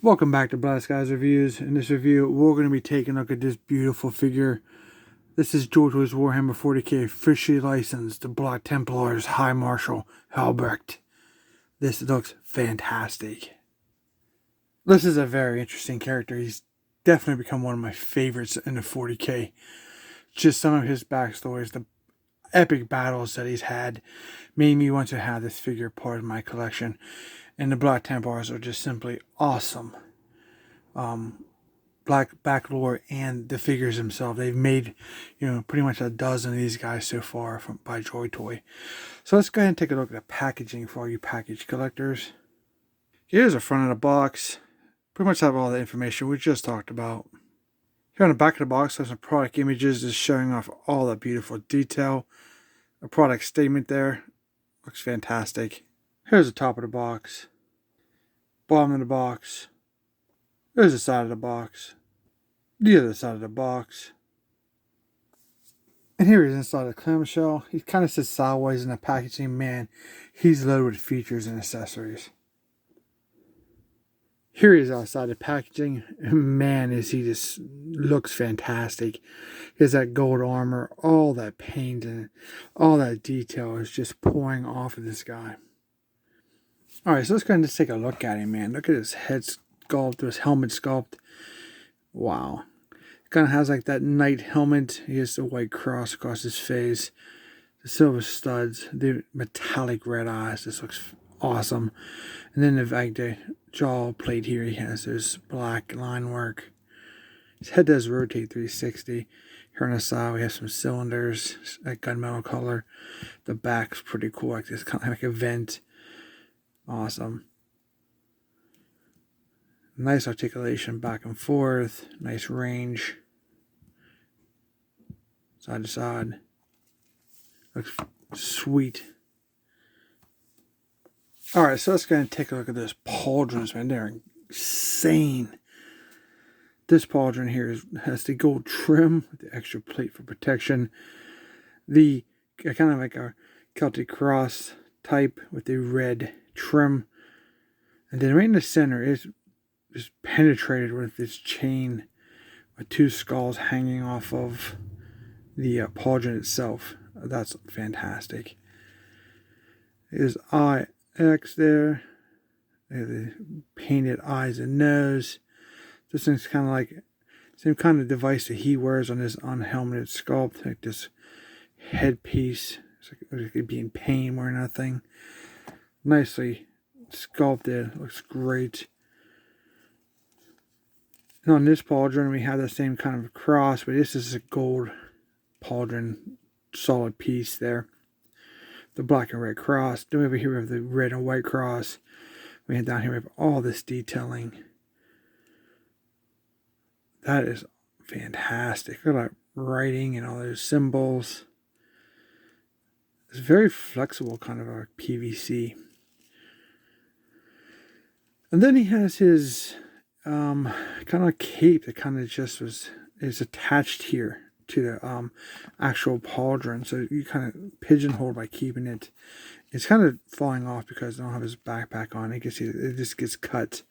Welcome back to Blast Guys Reviews. In this review, we're going to be taking a look at this beautiful figure. This is Joytoy's Warhammer 40k officially licensed to Black Templars High Marshal Helbrecht. This looks fantastic. This is a very interesting character. He's definitely become one of my favorites in the 40k. Just some of his backstories, the epic battles that he's had, made me want to have this figure part of my collection. And the Black Templars are just simply awesome. Black back lore and the figures themselves. They've made, pretty much a dozen of these guys so far by Joytoy. So let's go ahead and take a look at the packaging for all you package collectors. Here's the front of the box. Pretty much have all the information we just talked about. Here on the back of the box, there's some product images just showing off all the beautiful detail. A product statement there. Looks fantastic. Here's the top of the box. Bottom of the box. There's the side of the box. The other side of the box. And here he is inside the clamshell. He kind of sits sideways in the packaging. Man, he's loaded with features and accessories. Here he is outside the packaging. Man, is he just looks fantastic. He has that gold armor, all that paint and all that detail is just pouring off of this guy. Alright, so let's go ahead and just take a look at him, man. Look at his head sculpt, his helmet sculpt. Wow. Kind of has like that knight helmet. He has the white cross across his face. The silver studs. The metallic red eyes. This looks awesome. And then the jaw plate here, he has this black line work. His head does rotate 360. Here on the side, we have some cylinders. That gunmetal color. The back's pretty cool. Like this kind of like a vent. Awesome. Nice articulation back and forth. Nice range. Side to side. Looks sweet. Alright, so let's go ahead and take a look at those pauldrons, man. They're insane. This pauldron here has the gold trim with the extra plate for protection. The kind of like a Celtic cross type with the red trim, and then right in the center is just penetrated with this chain with two skulls hanging off of the pauldron itself. That's fantastic. There's IX there. They have the painted eyes and nose. This thing's kind of like same kind of device that he wears on his unhelmeted sculpt, like this headpiece. It's like it could be in pain wearing that thing. Nicely sculpted, looks great. And on this pauldron, we have the same kind of cross, but this is a gold pauldron, solid piece there. The black and red cross. Then over here we have the red and white cross. We have down here we have all this detailing. That is fantastic. Look at that writing and all those symbols. It's very flexible, kind of a PVC. And then he has his kind of cape that kind of just is attached here to the actual pauldron. So you kind of pigeonhole by keeping it. It's kind of falling off because I don't have his backpack on. You can see it just gets cut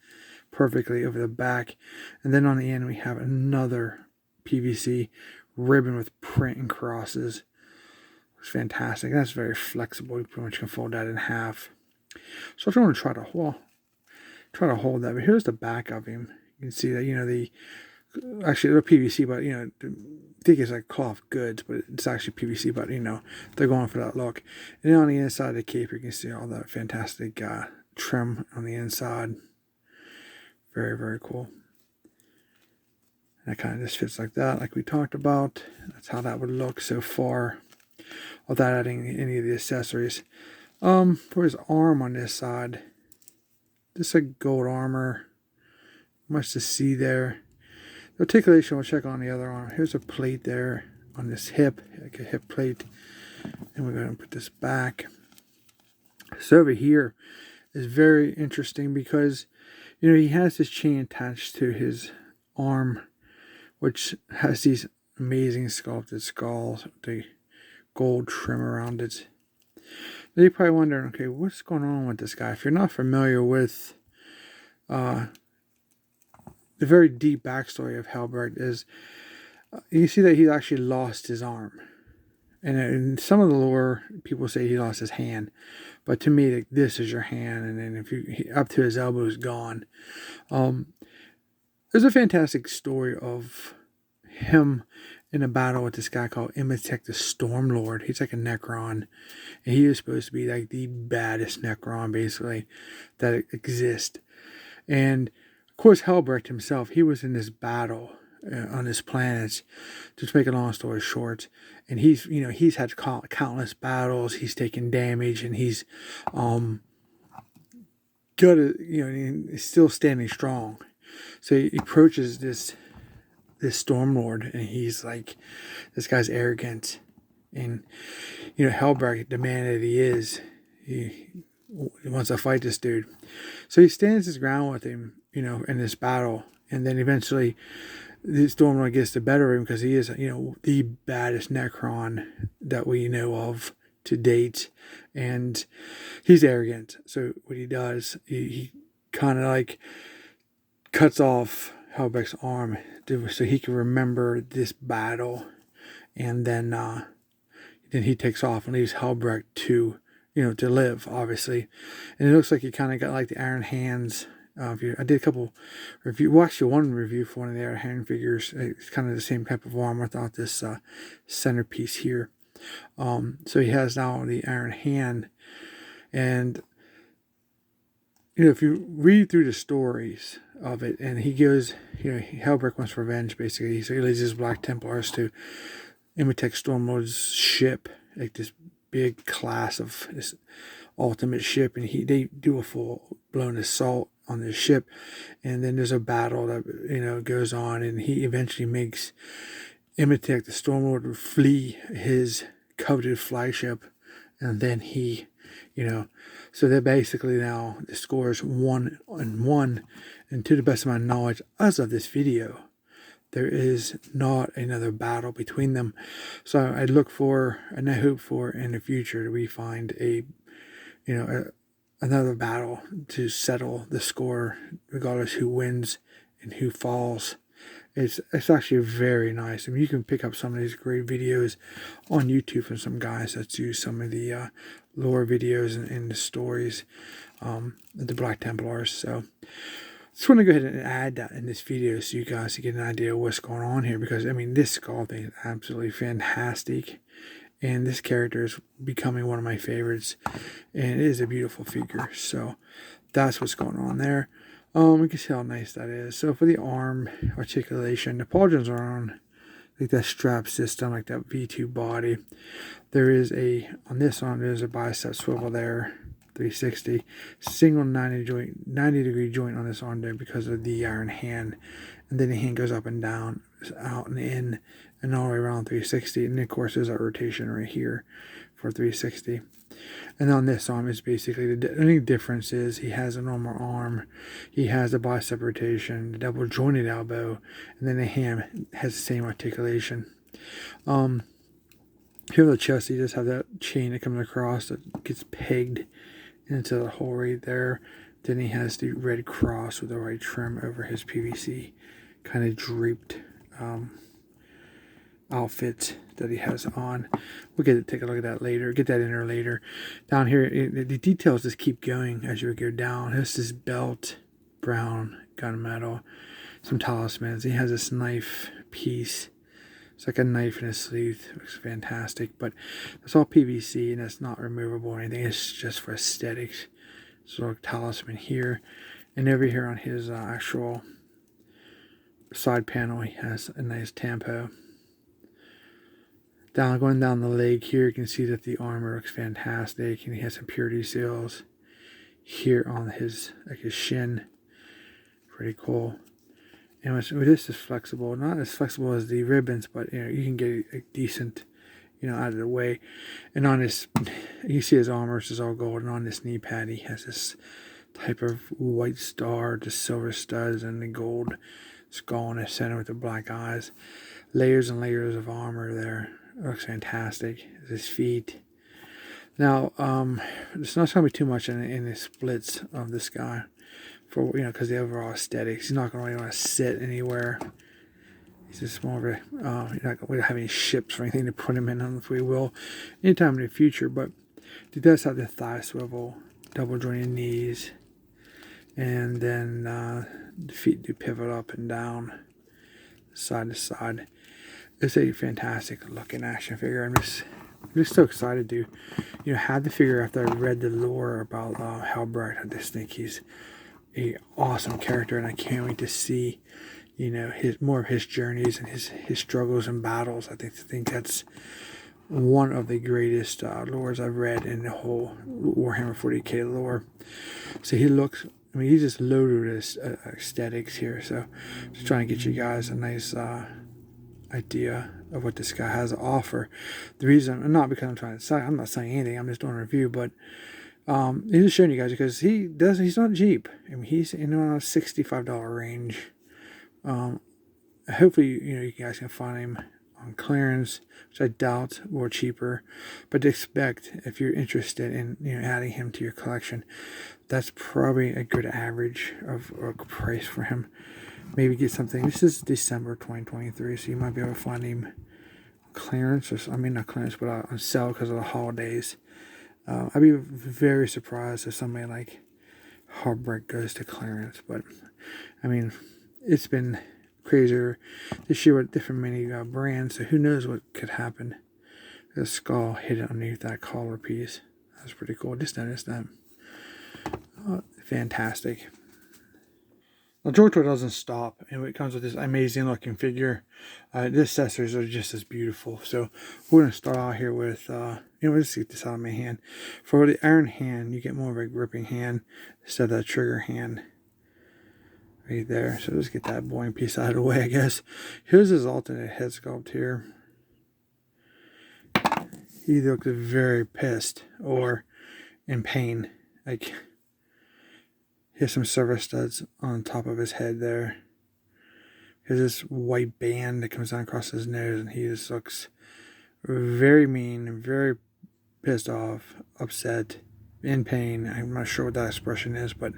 perfectly over the back. And then on the end we have another PVC ribbon with print and crosses. It's fantastic. That's very flexible. You pretty much can fold that in half. So if you want to try to hold that, but here's the back of him. You can see that, actually they're PVC, but I think it's like cloth goods, but it's actually PVC, but they're going for that look. And then on the inside of the cape, you can see all that fantastic trim on the inside. Very, very cool. And it kind of just fits like that, like we talked about. That's how that would look so far, without adding any of the accessories. For his arm on this side, just a gold armor. Much to see there. The articulation we'll check on the other arm. Here's a plate there on this hip, like a hip plate. And we're going to put this back. So over here is very interesting because, he has this chain attached to his arm, which has these amazing sculpted skulls, the gold trim around it. Now you're probably wondering, okay, what's going on with this guy? If you're not familiar with the very deep backstory of Helbrecht is you see that he actually lost his arm. And in some of the lore, people say he lost his hand. But to me, like, this is your hand. And then if you up to his elbow is gone. There's a fantastic story of him in a battle with this guy called Imitek the Stormlord. He's like a Necron. And he is supposed to be like the baddest Necron, basically, that exists. And of course, Helbrecht himself, he was in this battle on his planets. Just make a long story short, and he's had countless battles. He's taken damage, and he's good at, he's still standing strong. So he approaches this Stormlord, and he's like, this guy's arrogant, and Helbrecht, the man that he is, he wants to fight this dude. So he stands his ground with him, in this battle, and then eventually the Stormlord gets the better of him because he is, the baddest Necron that we know of to date, and he's arrogant. So what he does, he kind of like cuts off Helbrecht's arm so he can remember this battle, and then he takes off and leaves Helbrecht to live, obviously. And it looks like he kind of got like the Iron Hands. I did a couple review. Well, actually, one review for one of the Iron Hand figures. It's kind of the same type of armor without this centerpiece here. So he has now the Iron Hand, and if you read through the stories of it, and he goes, Helbrecht wants revenge, basically. So he leads his Black Templars to Imitek Stormlord's ship, like this big class of this ultimate ship, and they do a full blown assault on this ship, and then there's a battle that goes on, and he eventually makes Imitek the Stormlord flee his coveted flagship, and then he so they're basically now the score is 1-1, and to the best of my knowledge as of this video, there is not another battle between them. So I look for, and I hope for in the future, that we find another battle to settle the score, regardless who wins and who falls. It's actually very nice. I mean, you can pick up some of these great videos on YouTube from some guys that do some of the lore videos and the stories, the Black Templars. So just want to go ahead and add that in this video so you guys can get an idea of what's going on here, because I mean, this skull thing is absolutely fantastic, and this character is becoming one of my favorites, and it is a beautiful figure. So that's what's going on there. You can see how nice that is. So for the arm articulation, the pauldrons are on like that strap system, like that V2 body. There is on this arm, there's a bicep swivel there, 360, single 90 degree joint on this arm there because of the Iron Hand, and then the hand goes up and down, out and in, and all the way around 360, and then of course there's a rotation right here for 360. And on this arm is basically the only difference is he has a normal arm, he has a bicep rotation, the double jointed elbow, and then the hand has the same articulation. Here on the chest, he just have that chain that comes across that gets pegged into the hole right there. Then he has the red cross with the white trim over his PVC kind of draped outfit that he has on. We'll take a look at that later, get that in there later. Down here, the details just keep going as you go down. There's this belt, brown gunmetal, some talismans. He has this knife piece. It's like a knife in his sleeve. It looks fantastic, but it's all PVC and it's not removable or anything. It's just for aesthetics. So a talisman here, and over here on his actual side panel, he has a nice tampo. Going down the leg here, you can see that the armor looks fantastic, and he has some purity seals here on his shin. Pretty cool. And this is flexible, not as flexible as the ribbons, but you can get a decent, out of the way. And on this, you see his armor is all gold, and on this knee pad he has this type of white star, just silver studs, and the gold skull in the center with the black eyes. Layers and layers of armor there. It looks fantastic. His feet. Now, there's not going to be too much in the splits of this guy. for, you know, because the overall aesthetics. He's not going to really want to sit anywhere. He's just more of a, we don't have any ships or anything to put him in, if we will, anytime in the future. But he does have the thigh swivel, double jointed knees, and then the feet do pivot up and down, side to side. It's a fantastic looking action figure. I'm just so excited to, you know, have the figure after I read the lore about Helbrecht. I just think he's a awesome character, and I can't wait to see, you know, more of his journeys and his struggles and battles. I think that's one of the greatest lores I've read in the whole Warhammer 40k lore. So he looks, I mean, he's just loaded with aesthetics here. So just trying to get you guys a nice idea of what this guy has to offer. The reason, not because I'm not saying anything, I'm just doing a review, but he's just showing you guys because he's not cheap. I mean, he's in a $65 range. Hopefully, you know, you guys can find him on clearance, which I doubt, or cheaper. But to expect, if you're interested in, you know, adding him to your collection, that's probably a good average of a price for him. Maybe get something. This is December 2023, so you might be able to find him clearance, or I mean not clearance, but on sale because of the holidays. I'd be very surprised if somebody like Helbrecht goes to clearance, but I mean, it's been crazier this year with different many brands, so who knows what could happen. The skull hidden underneath that collar piece. That's pretty cool. Just noticed that. Fantastic. Now, Joytoy doesn't stop, and it comes with this amazing looking figure. The accessories are just as beautiful. So we're going to start out here with, let's get this out of my hand. For the iron hand, you get more of a gripping hand instead of that trigger hand right there. So let's get that boring piece out of the way, I guess. Here's his alternate head sculpt here. He looks very pissed or in pain. Like, here's some silver studs on top of his head there. Here's this white band that comes down across his nose, and he just looks very mean, very pissed off, upset, in pain. I'm not sure what that expression is, but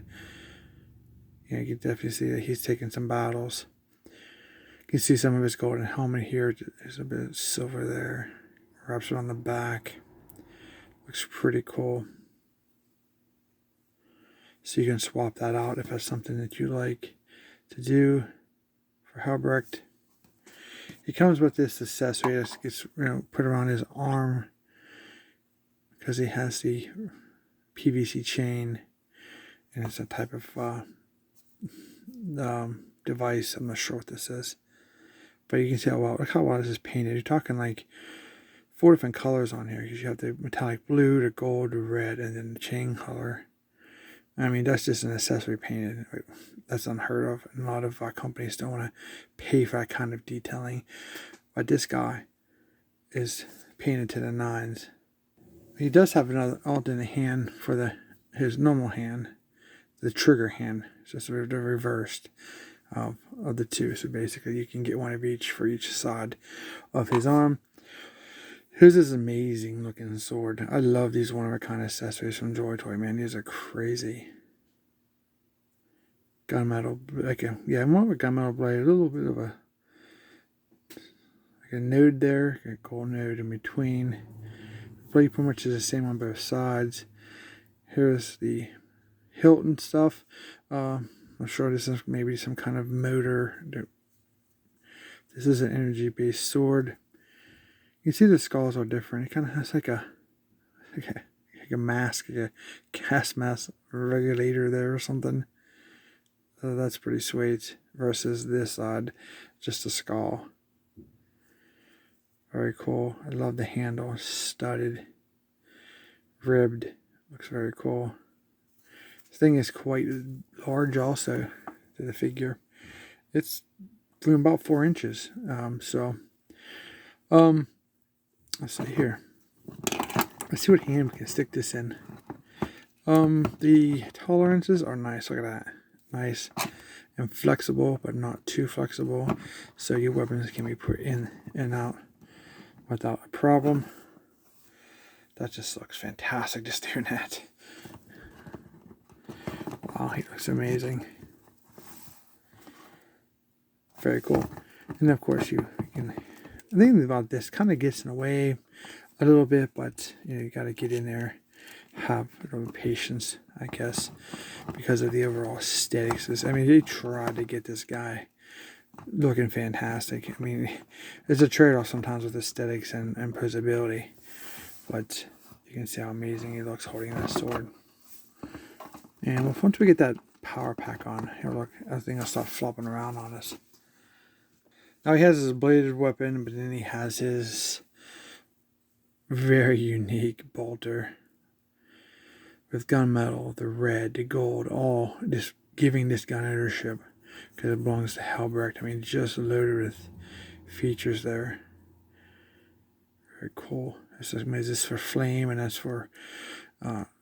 yeah, you can definitely see that he's taking some battles. You can see some of his golden helmet here. There's a bit of silver there. Wraps it on the back. Looks pretty cool. So you can swap that out if that's something that you like to do for Helbrecht. He comes with this accessory that gets, put around his arm because he has the PVC chain, and it's a type of device. I'm not sure what this is, but you can see look how well this is painted. You're talking like 4 different colors on here, because you have the metallic blue, the gold, the red, and then the chain color. I mean, that's just an accessory painted. That's unheard of. And a lot of companies don't want to pay for that kind of detailing. But this guy is painted to the nines. He does have another alternate hand for his normal hand, the trigger hand. It's just the reversed of the two. So basically, you can get one of each for each side of his arm. Here's this amazing looking sword. I love these one-of-a-kind accessories from Joytoy, man. These are crazy. Gunmetal, more of a gunmetal blade. A little bit of a node there, a gold node in between. The blade pretty much is the same on both sides. Here's the hilt and stuff. I'm sure this is maybe some kind of motor. This is an energy-based sword. You can see the skulls are different. It kind of has like a mask, like a gas mask regulator there or something. So that's pretty sweet. Versus this side, just a skull. Very cool. I love the handle. Studded, ribbed. Looks very cool. This thing is quite large also to the figure. It's about 4 inches. Let's see here. Let's see what hand we can stick this in. The tolerances are nice. Look at that. Nice and flexible, but not too flexible. So your weapons can be put in and out without a problem. That just looks fantastic just doing that. Oh, he looks amazing. Very cool. And of course, you can. The thing about this kind of gets in the way a little bit, but you know, you got to get in there, have a little patience, I guess, because of the overall aesthetics. I mean, they tried to get this guy looking fantastic. I mean, there's a trade-off sometimes with aesthetics and posability, but you can see how amazing he looks holding that sword. And once we get that power pack on, here, look, everything will start flopping around on us. Now he has his bladed weapon, but then he has his very unique bolter with gunmetal, the red, the gold, all just giving this gun ownership because it belongs to Helbrecht. I mean, just loaded with features there. Very cool. This is for flame, and that's for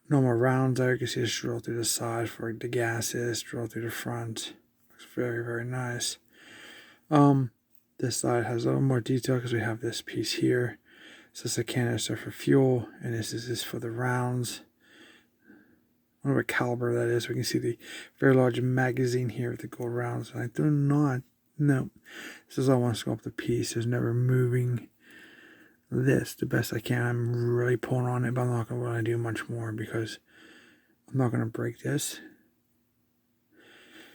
normal rounds there. You can see it's drilled through the side for the gases, drilled through the front. Looks very, very nice. This side has a little more detail because we have this piece here. So this is a canister for fuel, and this is for the rounds. I wonder what caliber that is. We can see the very large magazine here with the gold rounds. I do not know. This is all one sculpted piece. There's never moving this the best I can. I'm really pulling on it, but I'm not going to really do much more because I'm not going to break this.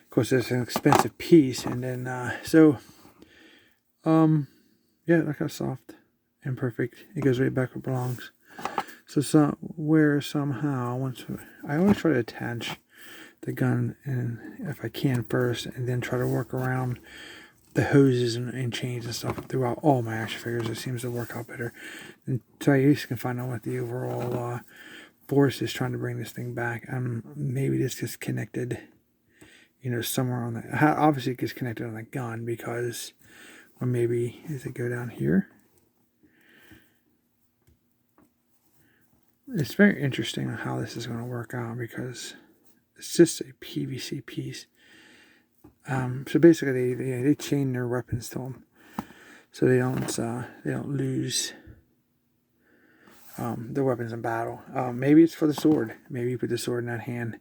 Of course, it's an expensive piece, and then yeah, look how soft and perfect. It goes right back where it belongs. So somehow, I always try to attach the gun, and if I can first, and then try to work around the hoses and chains and stuff throughout all my action figures. It seems to work out better. And so I at least can find out what the overall force is trying to bring this thing back. Maybe this gets connected, you know, somewhere on the. Obviously, it gets connected on the gun because, or maybe does it go down here? It's very interesting how this is going to work out because it's just a PVC piece. So basically, they chain their weapons to them, so they don't lose their weapons in battle. Maybe it's for the sword. Maybe you put the sword in that hand,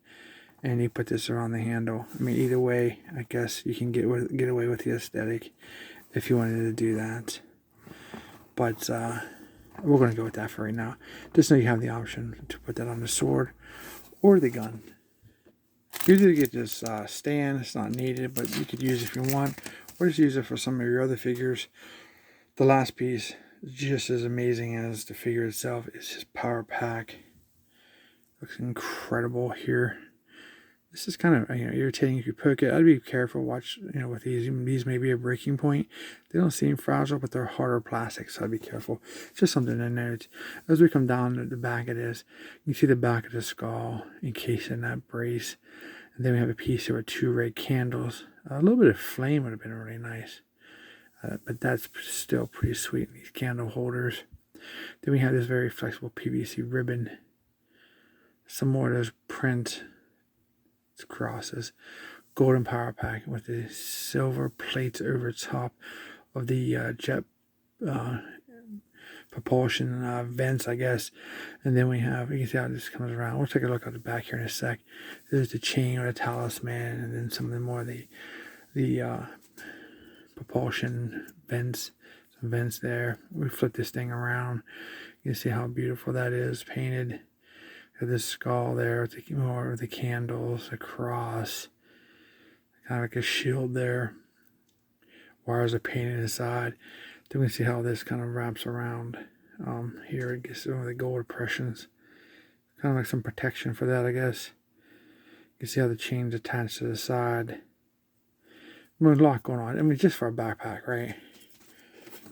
and you put this around the handle. I mean, either way, I guess you can get away with the aesthetic if you wanted to do that. But we're going to go with that for right now. Just know you have the option to put that on the sword or the gun. Usually you get this stand. It's not needed, but you could use it if you want, or just use it for some of your other figures. The last piece is just as amazing as the figure itself. It's just power pack. Looks incredible here. This is kind of, you know, irritating if you poke it. I'd be careful. Watch, you know, with these. These may be a breaking point. They don't seem fragile, but they're harder plastic, so I'd be careful. It's just something to note. As we come down to the back of this, you can see the back of the skull encased in that brace. And then we have a piece here with 2 red candles. A little bit of flame would have been really nice. But that's still pretty sweet, these candle holders. Then we have this very flexible PVC ribbon. Some more of those print crosses. Golden power pack with the silver plates over top of the jet propulsion vents, I guess. And then we have, you can see how this comes around. We'll take a look at the back here in a sec. There's the chain or the talisman, and then some of the more the propulsion vents. Some vents there. We flip this thing around. You can see how beautiful that is painted. Got this skull there, more of the candles, a cross, kind of like a shield there. Wires are painted inside. Then we see how this kind of wraps around. Here it gets some of the gold impressions. Kind of like some protection for that, I guess. You can see how the chain's attached to the side. There's a lot going on. I mean, just for a backpack, right?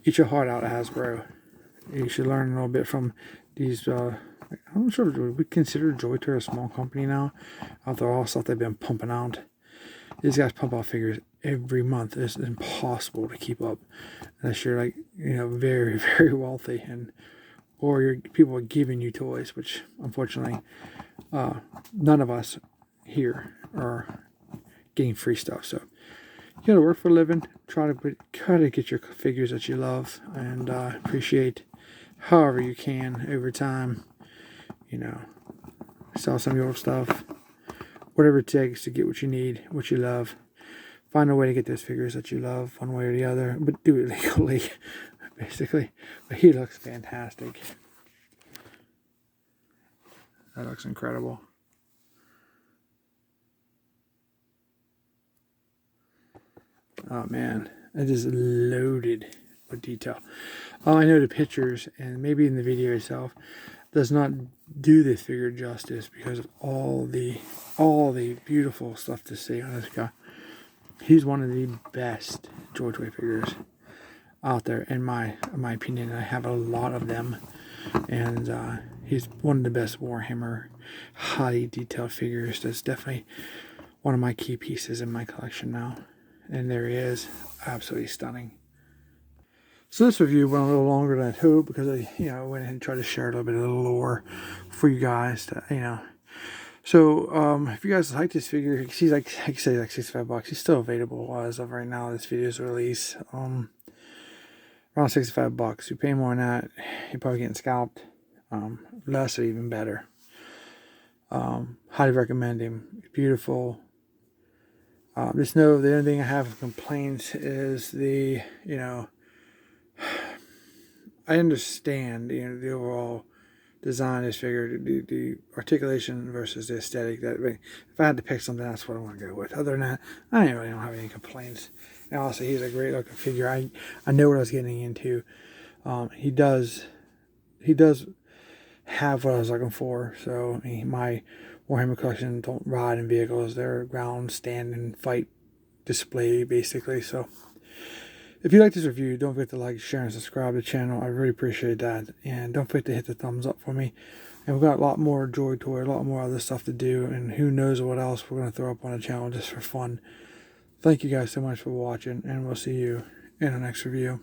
Eat your heart out, Hasbro. You should learn a little bit from these. I'm not sure if we consider Joytoy a small company now, after all stuff they've been pumping out. These guys pump out figures every month. It's impossible to keep up unless you're, like, you know, very, very wealthy, and or your people are giving you toys, which unfortunately none of us here are getting free stuff. So you gotta work for a living, try to get your figures that you love, and appreciate however you can over time. You know, sell some of your old stuff, whatever it takes to get what you need, what you love. Find a way to get those figures that you love one way or the other, but do it legally, basically. But he looks fantastic. That looks incredible. Oh man, it is loaded with detail. I know the pictures and maybe in the video itself does not do this figure justice because of all the beautiful stuff to see on this guy. He's one of the best Joytoy figures out there in my opinion. I have a lot of them, and he's one of the best Warhammer highly detailed figures. That's definitely one of my key pieces in my collection now. And there he is, absolutely stunning. So this review went a little longer than I'd hoped because I, went ahead and tried to share a little bit of the lore for you guys to, So if you guys like this figure, he's like I say, like $65. He's still available as of right now. This video's release. Around $65. You pay more than that, you're probably getting scalped. Less or even better. Highly recommend him. Beautiful. Just know the only thing I have complaints is the, I understand, the overall design of this figure, the articulation versus the aesthetic. That if I had to pick something, that's what I want to go with. Other than that, I really don't have any complaints. And also, he's a great looking figure. I know what I was getting into. He does have what I was looking for. So my Warhammer collection don't ride in vehicles. They're ground, stand, and fight display, basically. So if you like this review, don't forget to like, share, and subscribe to the channel. I really appreciate that. And don't forget to hit the thumbs up for me. And we've got a lot more Joytoy, a lot more other stuff to do. And who knows what else we're going to throw up on the channel just for fun. Thank you guys so much for watching. And we'll see you in the next review.